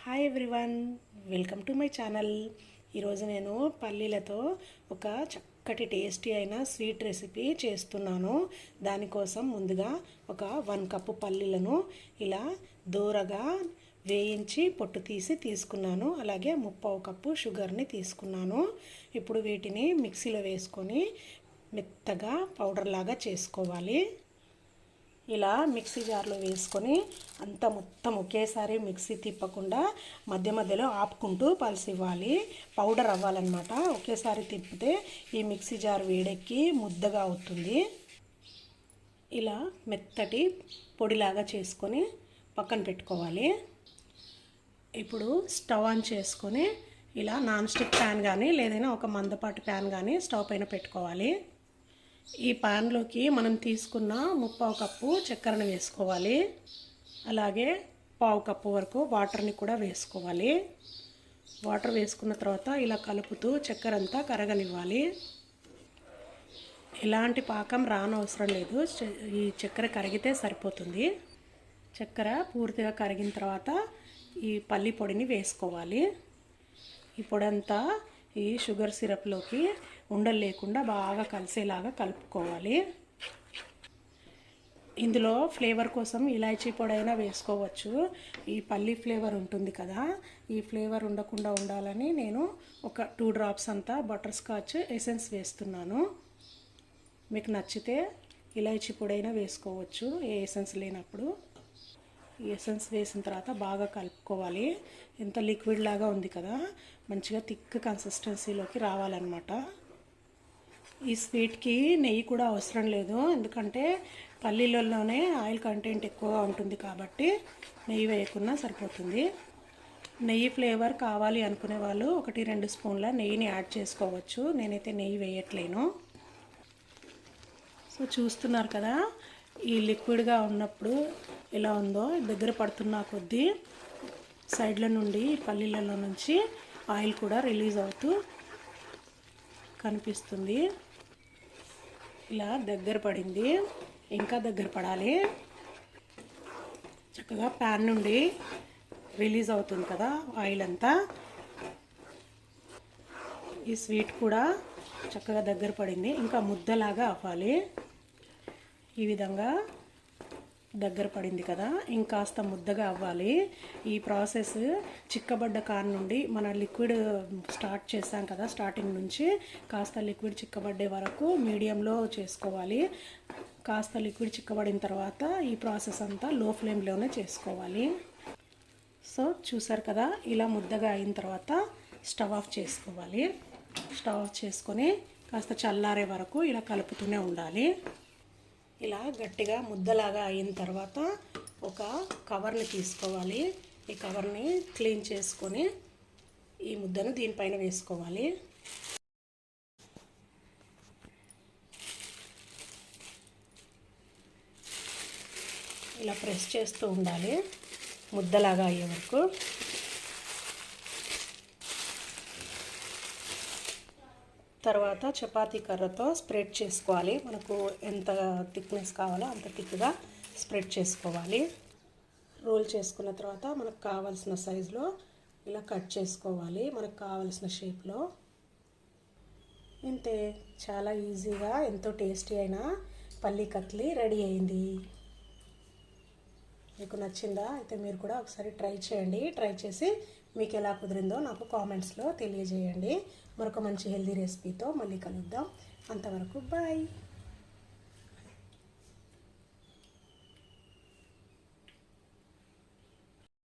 Hi everyone, welcome to my channel. ఈరోజు నేను పల్లీలతో ఒక చక్కటి టేస్టీ అయిన స్వీట్ రెసిపీ చేస్తున్నాను. దానికోసం ముందుగా ఒక 1 కప్పు పల్లీలను ఇలా దూరగా వేయించి పొట్టు తీసి తీసుకున్నాను. అలాగే 1/2 కప్పు షుగర్ని తీసుకున్నాను. ఇప్పుడు వీటిని మిక్సీలో వేసుకొని మెత్తగా పౌడర్ లాగా చేసుకోవాలి. ఇలా మిక్సీ జార్లో వేసుకొని అంతా మొత్తం ఒకేసారి మిక్సీ తిప్పకుండా మధ్య మధ్యలో ఆపుకుంటూ పలిసివ్వాలి. పౌడర్ అవ్వాలన్నమాట. ఒకేసారి తిప్పితే ఈ మిక్సీ జార్ వేడెక్కి ముద్దగా అవుతుంది. ఇలా మెత్తటి పొడిలాగా చేసుకొని పక్కన పెట్టుకోవాలి. ఇప్పుడు స్టవ్ ఆన్ చేసుకొని ఇలా నాన్ స్టిక్ ప్యాన్ కానీ లేదైనా ఒక మందపాటి ప్యాన్ కానీ స్టవ్ పైన పెట్టుకోవాలి. ఈ పాన్లోకి మనం తీసుకున్న 1/2 కప్పు చక్కెరను వేసుకోవాలి. అలాగే 1/2 కప్పు వరకు వాటర్ని కూడా వేసుకోవాలి. వాటర్ వేసుకున్న తర్వాత ఇలా కలుపుతూ చక్కెర అంతా కరగనివ్వాలి. ఎలాంటి పాకం రానవసరం లేదు, ఈ చక్కెర కరిగితే సరిపోతుంది. చక్కెర పూర్తిగా కరిగిన తర్వాత ఈ పల్లి పొడిని వేసుకోవాలి. ఈ పొడి అంతా ఈ షుగర్ సిరప్లోకి ఉండలు లేకుండా బాగా కలిసేలాగా కలుపుకోవాలి. ఇందులో ఫ్లేవర్ కోసం ఇలాచీ పొడి అయినా వేసుకోవచ్చు. ఈ పల్లి ఫ్లేవర్ ఉంటుంది కదా, ఈ ఫ్లేవర్ ఉండకుండా ఉండాలని నేను ఒక 2 డ్రాప్స్ అంతా బటర్ స్కాచ్ ఎసెన్స్ వేస్తున్నాను. మీకు నచ్చితే ఇలాచీ పొడి అయినా వేసుకోవచ్చు ఏ ఎసెన్స్ లేనప్పుడు. ఈ ఎసెన్స్ వేసిన తర్వాత బాగా కలుపుకోవాలి. ఎంత లిక్విడ్ లాగా ఉంది కదా, మంచిగా థిక్ కన్సిస్టెన్సీలోకి రావాలన్నమాట. ఈ స్వీట్కి నెయ్యి కూడా అవసరం లేదు, ఎందుకంటే పల్లీలలోనే ఆయిల్ కంటెంట్ ఎక్కువగా ఉంటుంది కాబట్టి నెయ్యి వేయకున్నా సరిపోతుంది. నెయ్యి ఫ్లేవర్ కావాలి అనుకునే వాళ్ళు 1-2 స్పూన్ల నెయ్యిని యాడ్ చేసుకోవచ్చు. నేనైతే నెయ్యి వేయట్లేను. సో చూస్తున్నారు కదా, ఈ లిక్విడ్గా ఉన్నప్పుడు ఎలా ఉందో, దగ్గర పడుతున్న కొద్దీ సైడ్ల నుండి పల్లీలలో నుంచి ఆయిల్ కూడా రిలీజ్ అవుతూ కనిపిస్తుంది. ఇలా దగ్గర పడింది, ఇంకా దగ్గర పడాలి. చక్కగా ప్యాన్ నుండి రిలీజ్ అవుతుంది కదా ఆయిల్ అంతా. ఈ స్వీట్ కూడా చక్కగా దగ్గర పడింది, ఇంకా ముద్దలాగా అవ్వాలి. ఈ విధంగా దగ్గర పడింది కదా, ఇంకాస్త ముద్దగా అవ్వాలి. ఈ ప్రాసెస్ చిక్కబడ్డ కాన్ నుండి మన లిక్విడ్ స్టార్ట్ చేసాం కదా, స్టార్టింగ్ నుంచి కాస్త లిక్విడ్ చిక్కబడ్డే వరకు మీడియంలో చేసుకోవాలి. కాస్త లిక్విడ్ చిక్కబడిన తర్వాత ఈ ప్రాసెస్ అంతా లో ఫ్లేమ్లోనే చేసుకోవాలి. సో చూసారు కదా, ఇలా ముద్దగా అయిన తర్వాత స్టవ్ ఆఫ్ చేసుకోవాలి. స్టవ్ ఆఫ్ చేసుకొని కాస్త చల్లారే వరకు ఇలా కలుపుతూనే ఉండాలి. ఇలా గట్టిగా ముద్దలాగా అయిన తర్వాత ఒక కవర్ని తీసుకోవాలి. ఈ కవర్ని క్లీన్ చేసుకొని ఈ ముద్దను దీనిపైన వేసుకోవాలి. ఇలా ప్రెస్ చేస్తూ ఉండాలి ముద్దలాగా అయ్యే వరకు. తర్వాత చపాతీ కర్రతో స్ప్రెడ్ చేసుకోవాలి. మనకు ఎంత థిక్నెస్ కావాలో అంత థిక్గా స్ప్రెడ్ చేసుకోవాలి. రోల్ చేసుకున్న తర్వాత మనకు కావాల్సిన సైజులో ఇలా కట్ చేసుకోవాలి, మనకు కావాల్సిన షేప్లో. ఇంతే, చాలా ఈజీగా ఎంతో టేస్టీ అయిన పల్లీ కత్లీ రెడీ అయింది. మీకు నచ్చిందా? అయితే మీరు కూడా ఒకసారి ట్రై చేయండి. ట్రై చేసి మీకు ఎలా కుదిరిందో నాకు కామెంట్స్లో తెలియజేయండి. మరొక మంచి హెల్దీ రెసిపీతో మళ్ళీ కలుద్దాం. అంతవరకు బాయ్.